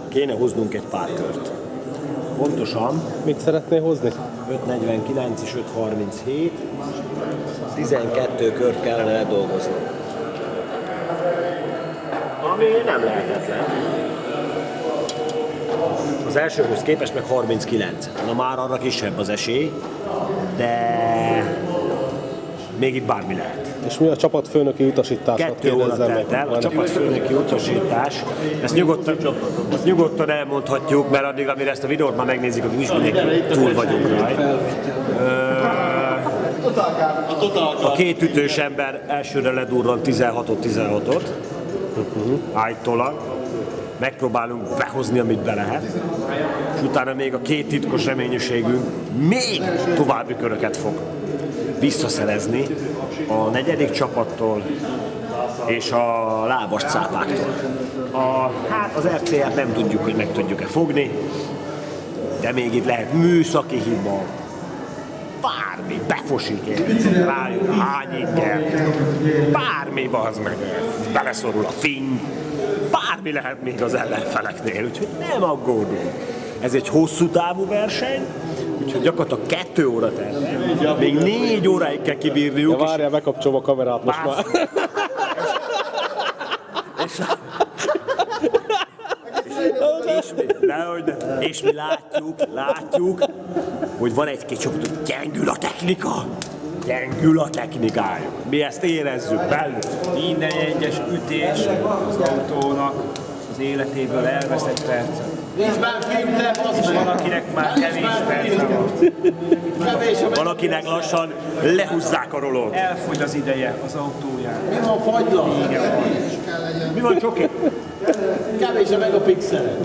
Kéne hoznunk egy pár kört. Pontosan Mit szeretnél hozni? 549 és 537. 12 kört kellene ledolgozni. Ami nem lehetetlen. Az elsőhöz képest meg 39. Na már arra kisebb az esély, de még itt bármi lehet. És mi a csapatfőnöki utasítását 2 óra telt el, a csapatfőnöki utasítás. Ezt nyugodtan elmondhatjuk, mert addig, amire ezt a videót már megnézik, hogy úgyis mindenki túl vagyunk rajta. A két ütős ember elsőre ledurran 16-16-ot, állítólag. Megpróbálunk behozni, amit be lehet, és utána még a két titkos reményűségünk még további köröket fog visszaszerezni a negyedik csapattól és a lábas cápáktól. Hát az RCR-t nem tudjuk, hogy meg tudjuk-e fogni, de még itt lehet műszaki hiba, bármi, befosik én, rájön hányinkel, bármi bazd meg, beleszorul a finn, bármi lehet még az ellenfeleknél, úgyhogy nem aggódunk. Ez egy hosszú távú verseny, úgyhogy gyakorlatilag 2 óra telt. Még 4 óráig kell kibírniuk. Ja, várjál, bekapcsolom a kamerát most már. És mi látjuk, hogy van egy-két csapat, hogy gyengül a technika. Gyengül a technikájuk. Mi ezt érezzük belül. Minden egyes ütés az autónak az életéből elveszett perc. És valakinek már kevés perce van. Valakinek lassan lehúzzák a rolót. Elfogy az ideje az autóján. Mi van fagyla? Mi van, Csoki? Kevés a megapixel.